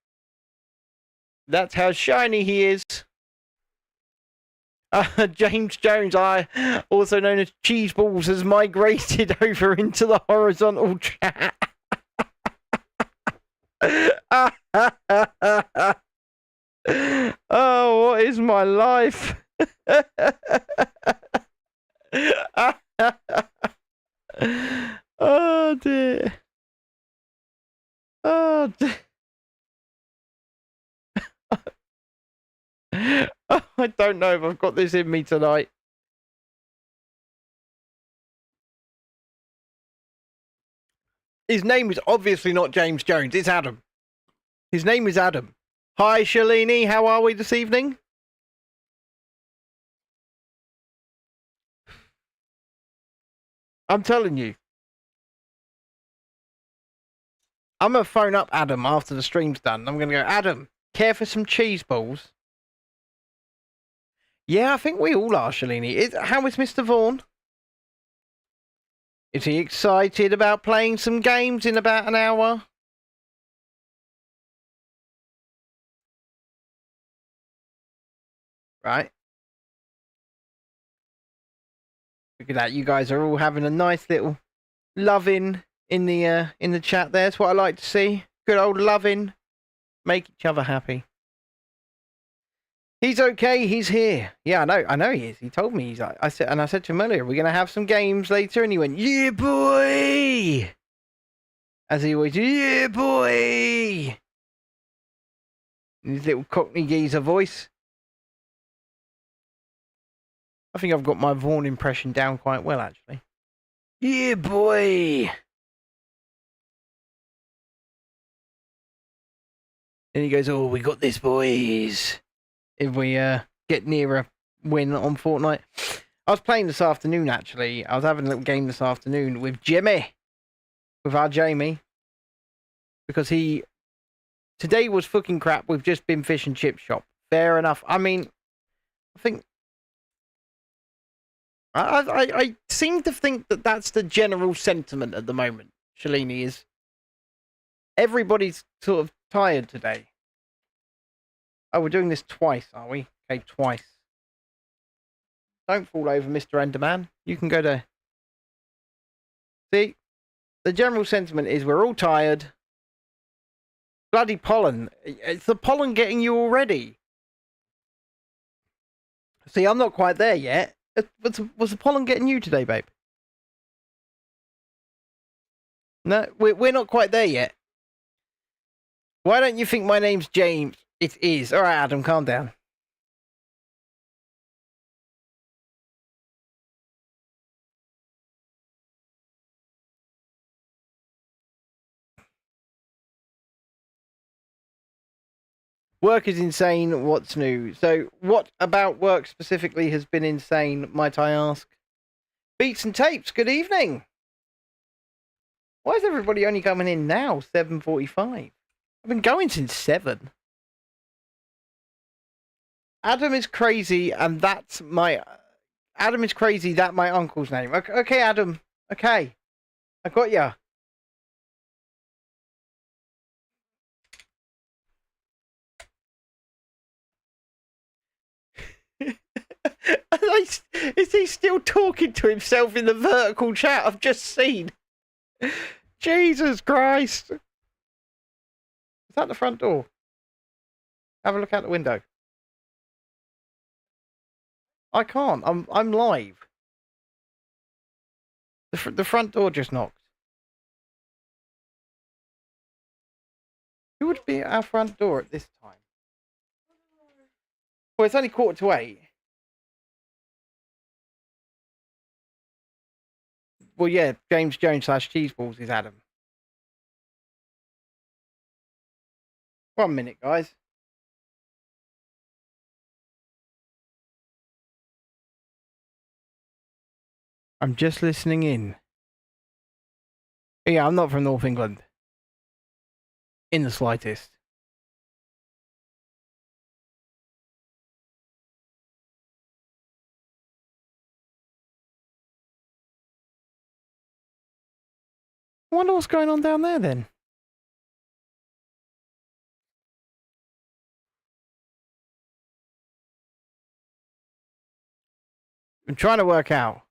That's how shiny he is. James Jones, also known as Cheeseballs, has migrated over into the horizontal chat. Oh, what is my life? Oh dear. Oh dear. Oh, I don't know if I've got this in me tonight. His name is obviously not James Jones. It's Adam. His name is Adam. Hi, Shalini. How are we this evening? I'm telling you. I'm going to phone up Adam after the stream's done. I'm going to go, Adam, care for some cheese balls? Yeah, I think we all are, Shalini. How is Mr. Vaughan? Is he excited about playing some games in about an hour? Right. Look at that. You guys are all having a nice little loving in the chat there. That's what I like to see. Good old loving. Make each other happy. He's okay. He's here. Yeah, I know he is. He told me. I said to him earlier, we're gonna have some games later, and he went, "Yeah, boy," as he always, "Yeah, boy." In his little Cockney geezer voice. I think I've got my Vaughan impression down quite well, actually. Yeah, boy. And he goes, "Oh, we got this, boys." If we get near a win on Fortnite. I was playing this afternoon, actually. I was having a little game this afternoon with Jimmy. With our Jamie. Because today was fucking crap. We've just been fish and chip shop. Fair enough. I mean, I think... I seem to think that that's the general sentiment at the moment, Shalini, is everybody's sort of tired today. Oh, we're doing this twice, are we? Okay, twice. Don't fall over, Mr. Enderman. You can go to... See? The general sentiment is we're all tired. Bloody pollen. It's the pollen getting you already. See, I'm not quite there yet. Was the pollen getting you today, babe? No, we're not quite there yet. Why don't you think my name's James? It is. All right, Adam, calm down. Work is insane. What's new? So, what about work specifically has been insane, might I ask? Beats and tapes, good evening. Why is everybody only coming in now? 7:45. I've been going since 7. Adam is crazy, and that's my... Adam is crazy, that my uncle's name. Okay, Adam. Okay. I got ya. Is he still talking to himself in the vertical chat I've just seen? Jesus Christ. Is that the front door? Have a look out the window. I can't. I'm live. The front door just knocked. Who would be at our front door at this time? Well, it's only 7:45. Well, yeah, James Jones / Cheeseballs is Adam. 1 minute, guys. I'm just listening in. Yeah, I'm not from North England. In the slightest. I wonder what's going on down there then. I'm trying to work out.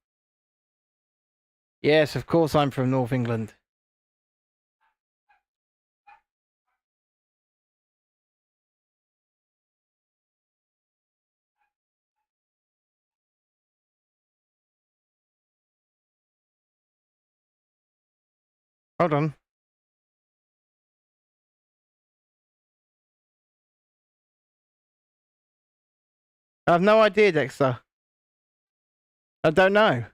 Yes, of course I'm from North England. Hold on. I have no idea, Dexter. I don't know.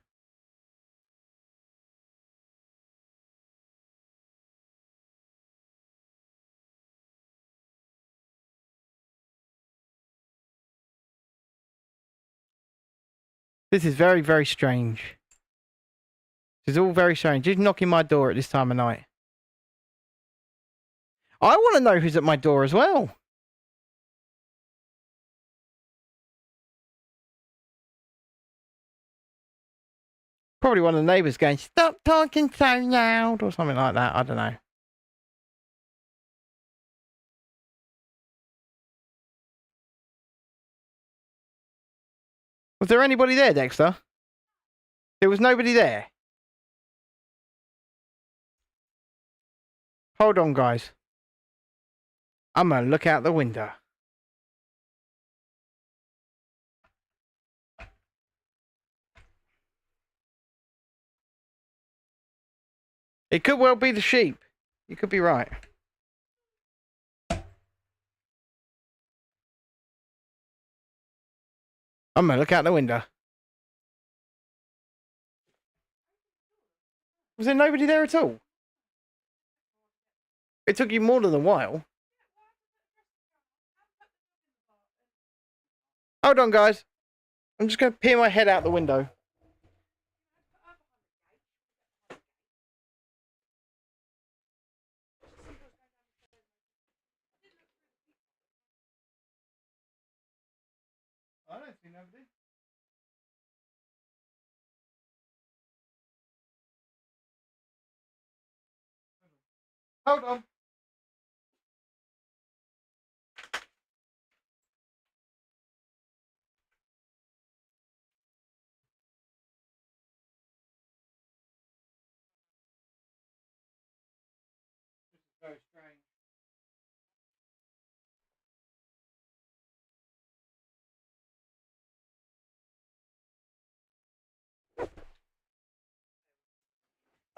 This is very, very strange. This is all very strange. Who's knocking my door at this time of night? I want to know who's at my door as well. Probably one of the neighbours going, "Stop talking so loud," or something like that. I don't know. Was there anybody there, Dexter? There was nobody there. Hold on, guys. I'm going to look out the window. It could well be the sheep. You could be right. I'm going to look out the window. Was there nobody there at all? It took you more than a while. Hold on, guys. I'm just going to peer my head out the window. I don't see nobody. Hold on. This is very strange.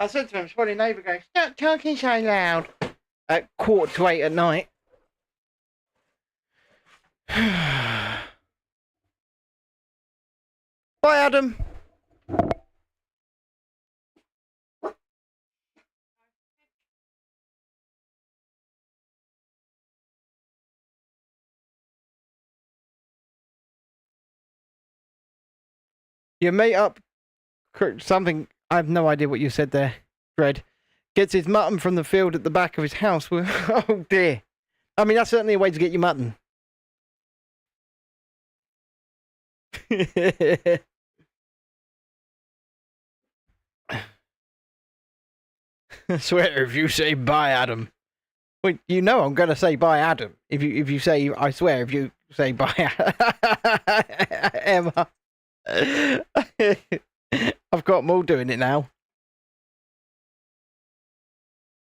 I said to him, it's probably a neighbour going, "Stop talking so loud," at 7:45 at night. Bye, Adam. Your mate up something. I have no idea what you said there, Fred. Gets his mutton from the field at the back of his house. Oh dear. I mean, that's certainly a way to get your mutton. I swear, if you say bye, Adam. Well, you know I'm going to say bye, Adam. If you say, I swear, if you say bye, Emma. I've got Maul doing it now.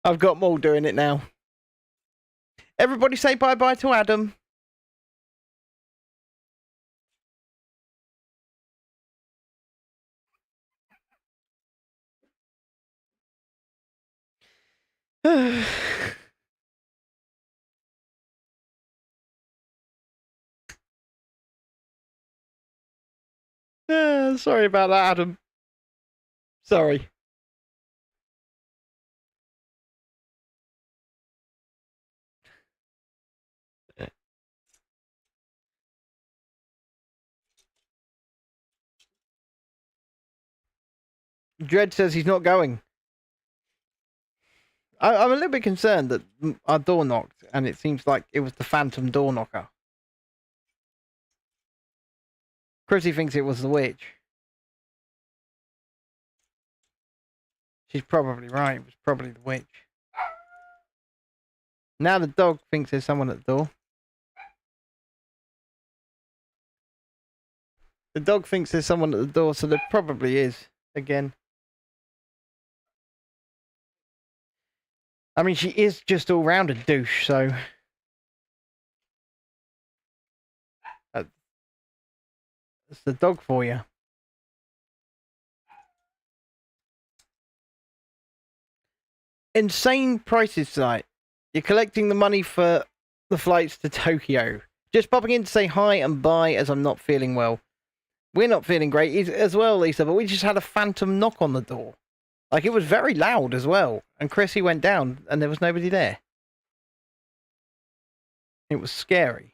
I've got Maul doing it now. Everybody say bye-bye to Adam. Sorry about that, Adam. Sorry. Dredd says he's not going. I'm a little bit concerned that our door knocked, and it seems like it was the phantom door knocker. Chrissy thinks it was the witch. She's probably right. It was probably the witch. Now the dog thinks there's someone at the door. The dog thinks there's someone at the door, so there probably is, again. I mean, she is just all round a douche, so... That's the dog for you. Insane prices tonight. You're collecting the money for the flights to Tokyo. Just popping in to say hi and bye as I'm not feeling well. We're not feeling great as well, Lisa, but we just had a phantom knock on the door. Like, it was very loud as well. And Chrissy went down and there was nobody there. It was scary.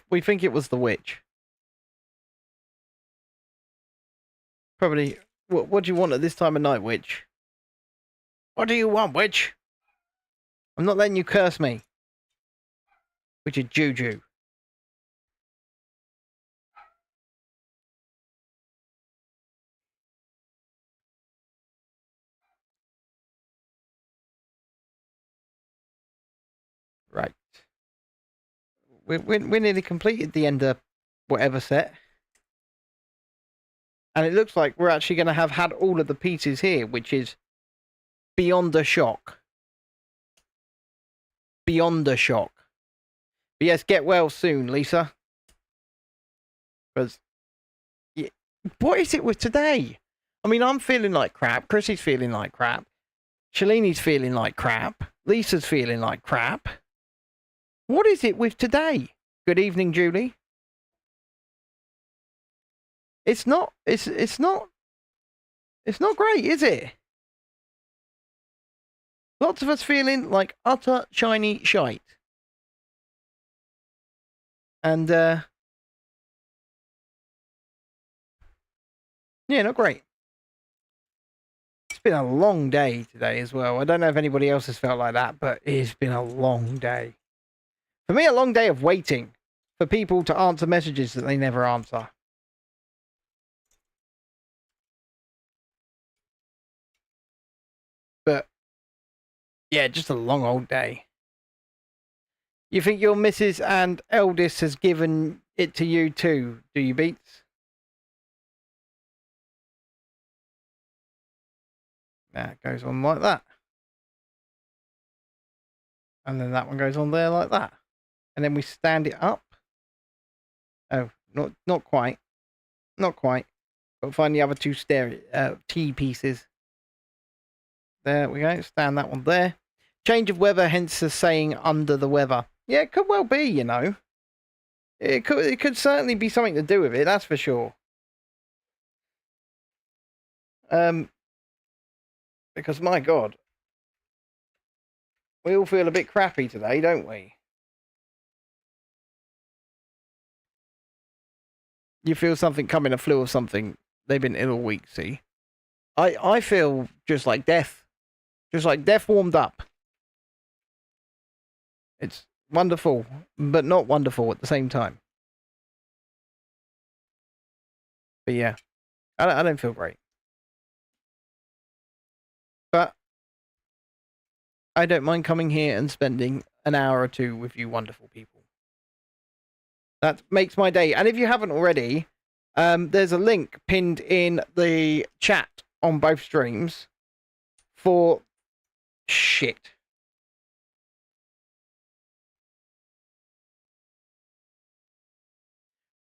We think it was the witch. Probably. What do you want at this time of night, witch? What do you want, witch? I'm not letting you curse me. Which is Juju. Right. We nearly completed the end of whatever set. And it looks like we're actually going to have had all of the pieces here, which is beyond a shock. Beyond a shock. But yes, get well soon, Lisa. Because, yeah, what is it with today? I mean, I'm feeling like crap. Chrissy's feeling like crap. Shalini's feeling like crap. Lisa's feeling like crap. What is it with today? Good evening, Julie. It's not great, is it? Lots of us feeling like utter shiny shite. And, yeah, not great. It's been a long day today as well. I don't know if anybody else has felt like that, but it's been a long day. For me, a long day of waiting for people to answer messages that they never answer. But, yeah, just a long old day. You think your missus and eldest has given it to you too, do you, Beats? That goes on like that. And then that one goes on there like that. And then we stand it up. Oh, not quite. Not quite. But find the other two T pieces. There we go. Stand that one there. Change of weather, hence the saying under the weather. Yeah, it could well be, you know. It could certainly be something to do with it, that's for sure. Because my God, we all feel a bit crappy today, don't we? You feel something coming, a flu or something. They've been ill all week, see? I feel just like death. Just like death warmed up. It's wonderful, but not wonderful at the same time. But yeah, I don't feel great. But I don't mind coming here and spending an hour or two with you wonderful people. That makes my day. And if you haven't already, there's a link pinned in the chat on both streams for shit.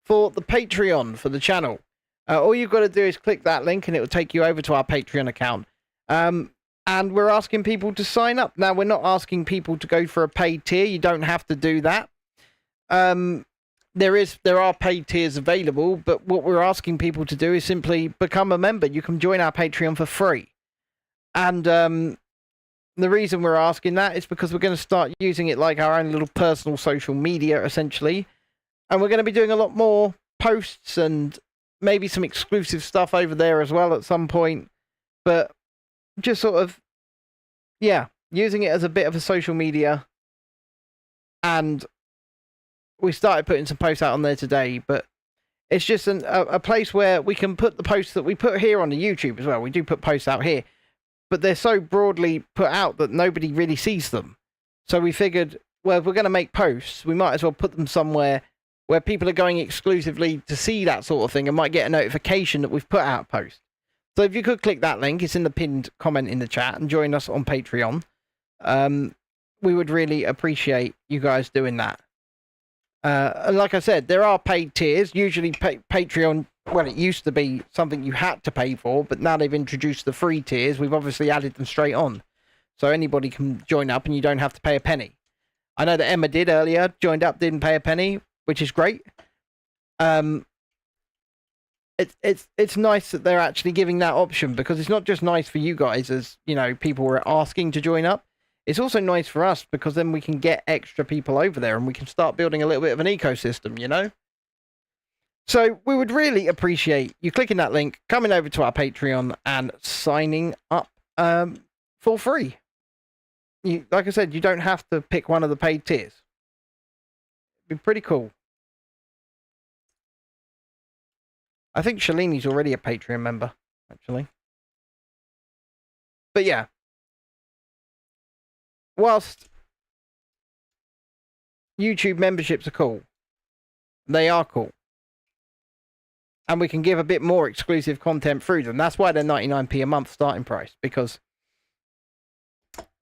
For the Patreon for the channel. All you've got to do is click that link and it will take you over to our Patreon account. And we're asking people to sign up. Now, we're not asking people to go for a paid tier. You don't have to do that. There are paid tiers available, but what we're asking people to do is simply become a member. You can join our Patreon for free. And the reason we're asking that is because we're going to start using it like our own little personal social media, essentially. And we're going to be doing a lot more posts and maybe some exclusive stuff over there as well at some point. But just sort of, yeah, using it as a bit of a social media. And we started putting some posts out on there today, but it's just a place where we can put the posts that we put here on the YouTube as well. We do put posts out here, but they're so broadly put out that nobody really sees them. So we figured, well, if we're going to make posts, we might as well put them somewhere where people are going exclusively to see that sort of thing and might get a notification that we've put out a post. So if you could click that link, it's in the pinned comment in the chat, and join us on Patreon. We would really appreciate you guys doing that. And like I said, there are paid tiers. Usually Patreon, well, it used to be something you had to pay for, but now they've introduced the free tiers. We've obviously added them straight on. So anybody can join up and you don't have to pay a penny. I know that Emma did earlier, joined up, didn't pay a penny, which is great. It's nice that they're actually giving that option, because it's not just nice for you guys as, you know, people are asking to join up. It's also nice for us because then we can get extra people over there and we can start building a little bit of an ecosystem, you know? So we would really appreciate you clicking that link, coming over to our Patreon and signing up for free. Like I said, you don't have to pick one of the paid tiers. It'd be pretty cool. I think Shalini's already a Patreon member, actually. But yeah. Whilst YouTube memberships are cool, they are cool. And we can give a bit more exclusive content through them. That's why they're 99p a month starting price. Because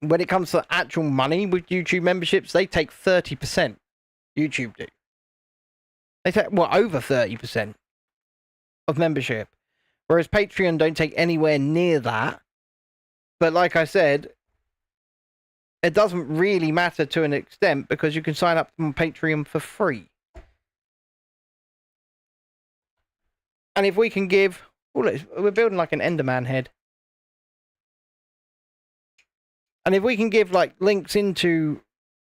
when it comes to actual money with YouTube memberships, they take 30%. YouTube do. They take, well, over 30% of membership. Whereas Patreon don't take anywhere near that. But like I said, it doesn't really matter to an extent because you can sign up on Patreon for free. And if we can give... Oh, we're building like an Enderman head. And if we can give like links into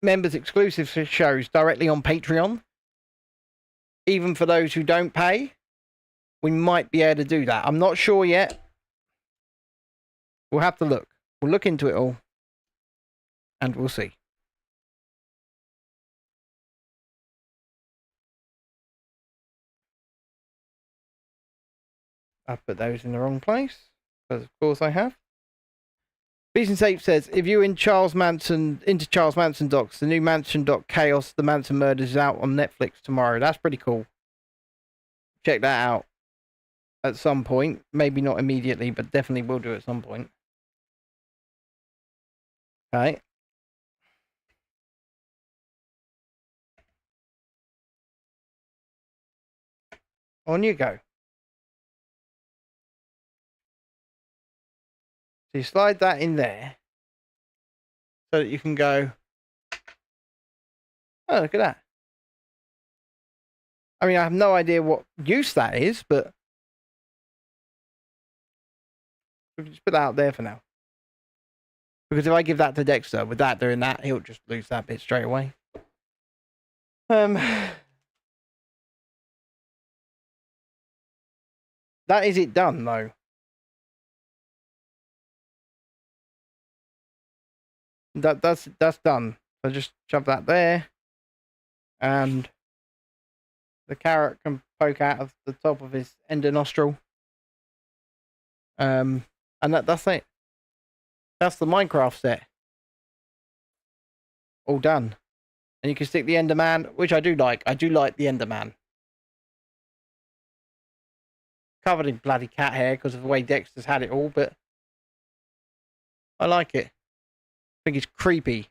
members exclusive shows directly on Patreon, even for those who don't pay, we might be able to do that. I'm not sure yet. We'll have to look. We'll look into it all. And we'll see. I've put those in the wrong place. Because of course I have. Beeson Safe says, if you're into Charles Manson docs, the new Manson.Chaos, The Manson Murders is out on Netflix tomorrow. That's pretty cool. Check that out at some point. Maybe not immediately, but definitely will do at some point. Okay. On you go. So you slide that in there so that you can go, oh, look at that. I mean, I have no idea what use that is, but we can just put that out there for now. Because if I give that to Dexter, with that doing that, he'll just lose that bit straight away. That is it done, though. That's done. So just shove that there. And the carrot can poke out of the top of his ender nostril. And that's it. That's the Minecraft set. All done. And you can stick the Enderman, which I do like. I do like the Enderman. Covered in bloody cat hair because of the way Dexter's had it all, but I like it. I think it's creepy.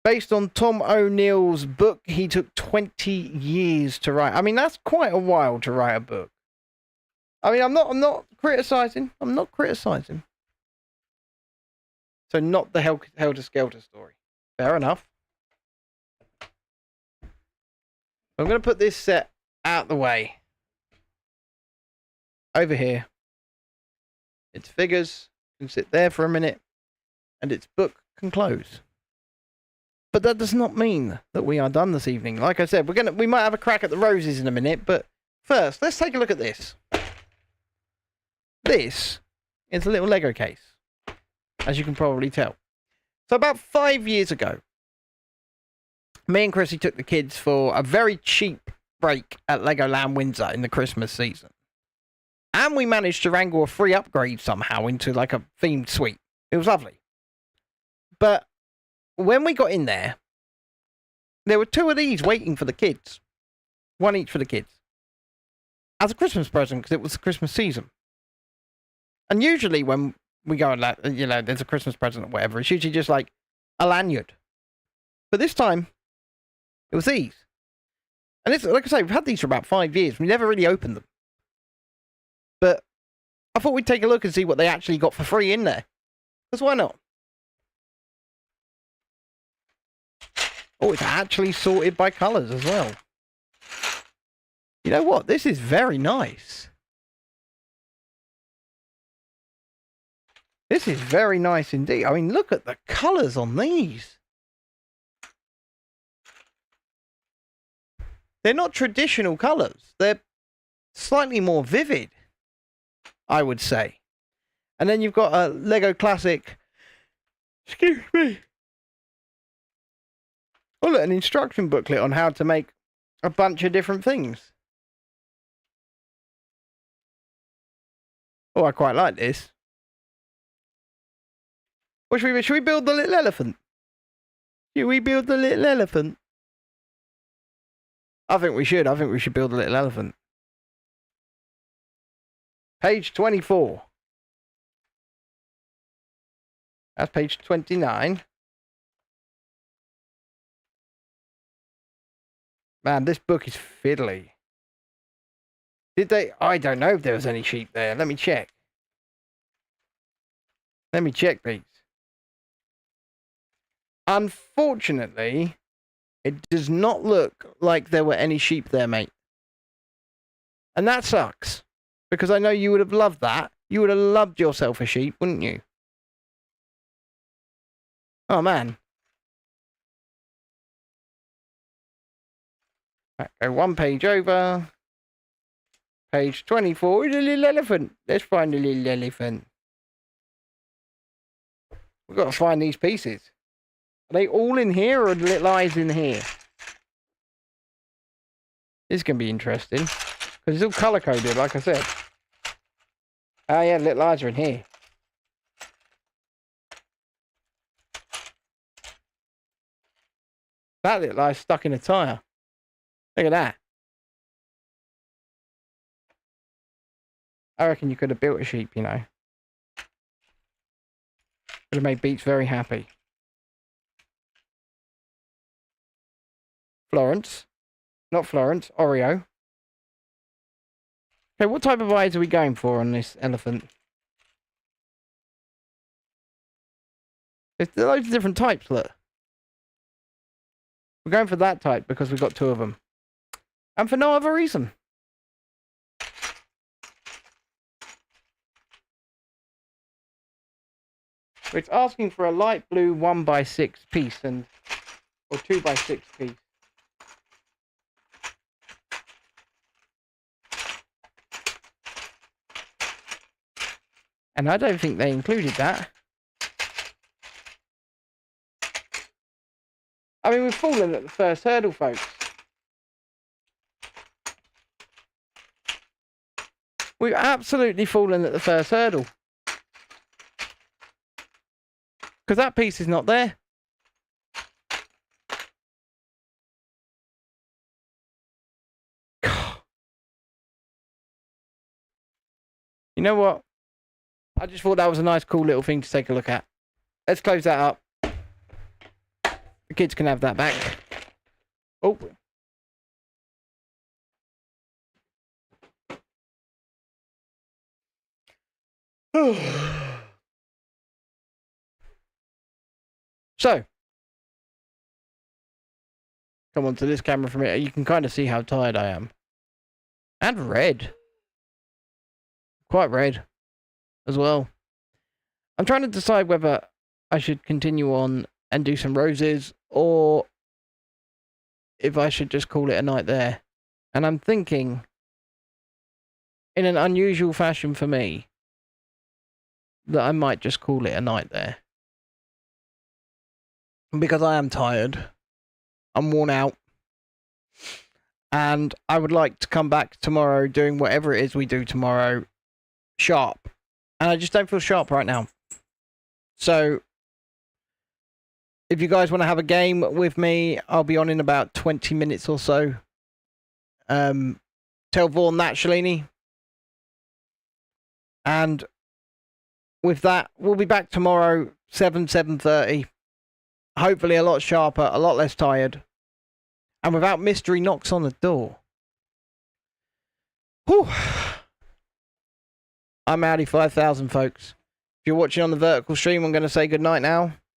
Based on Tom O'Neill's book, he took 20 years to write. I mean, that's quite a while to write a book. I mean, I'm not criticizing. I'm not criticizing. So not the Helter Skelter story. Fair enough. I'm going to put this set out the way. Over here. Its figures can sit there for a minute. And its book can close. But that does not mean that we are done this evening. Like I said, we might have a crack at the roses in a minute, but first, let's take a look at this. This is a little Lego case, as you can probably tell. So about 5 years ago, me and Chrissy took the kids for a very cheap break at Legoland Windsor in the Christmas season. And we managed to wrangle a free upgrade somehow into like a themed suite. It was lovely. But when we got in there were 2 of these waiting for the kids. 1 each for the kids. As a Christmas present, because it was the Christmas season. And usually when we go and, there's a Christmas present or whatever, it's usually just like a lanyard. But this time, it was these. And it's, like I say, we've had these for about 5 years. We never really opened them. But I thought we'd take a look and see what they actually got for free in there. Because why not? Oh, it's actually sorted by colours as well. You know what? This is very nice. This is very nice indeed. I mean, look at the colours on these. They're not traditional colours. They're slightly more vivid, I would say. And then you've got a Lego Classic. Excuse me. Oh, look, an instruction booklet on how to make a bunch of different things. Oh, I quite like this. What should we build the little elephant? Should we build the little elephant? I think we should. I think we should build a little elephant. Page 24. That's page 29. Man, this book is fiddly. Did they? I don't know if there was any sheep there. Let me check. Let me check these. Unfortunately, it does not look like there were any sheep there, mate. And that sucks. Because I know you would have loved that. You would have loved yourself a sheep, wouldn't you? Oh, man. Right, go 1 page over. Page 24 is a little elephant. Let's find a little elephant. We've got to find these pieces. Are they all in here or are the little eyes in here? This is going to be interesting. Because it's all colour coded, like I said. Oh yeah, the little eyes are in here. That little eye's stuck in a tyre. Look at that. I reckon you could have built a sheep, you know. Would have made Beats very happy. Florence. Not Florence, Oreo. Okay, what type of eyes are we going for on this elephant? There's loads of different types, look. We're going for that type because we've got 2 of them. And for no other reason. It's asking for a light blue 1x6 piece or 2x6 piece. And I don't think they included that. I mean, we've fallen at the first hurdle, folks. We've absolutely fallen at the first hurdle. Because that piece is not there. You know what? I just thought that was a nice, cool little thing to take a look at. Let's close that up. The kids can have that back. Oh. So. Come on to this camera from here. You can kind of see how tired I am. And red. Quite red. As well. I'm trying to decide whether I should continue on and do some roses, or if I should just call it a night there. And I'm thinking, in an unusual fashion for me, that I might just call it a night there. Because I am tired. I'm worn out. And I would like to come back tomorrow doing whatever it is we do tomorrow sharp. And I just don't feel sharp right now. So, if you guys want to have a game with me, I'll be on in about 20 minutes or so. Tell Vaughan that, Shalini. And with that, we'll be back tomorrow, 7:30. Hopefully a lot sharper, a lot less tired. And without mystery knocks on the door. Whew. I'm Audi 5000, folks. If you're watching on the vertical stream, I'm going to say goodnight now.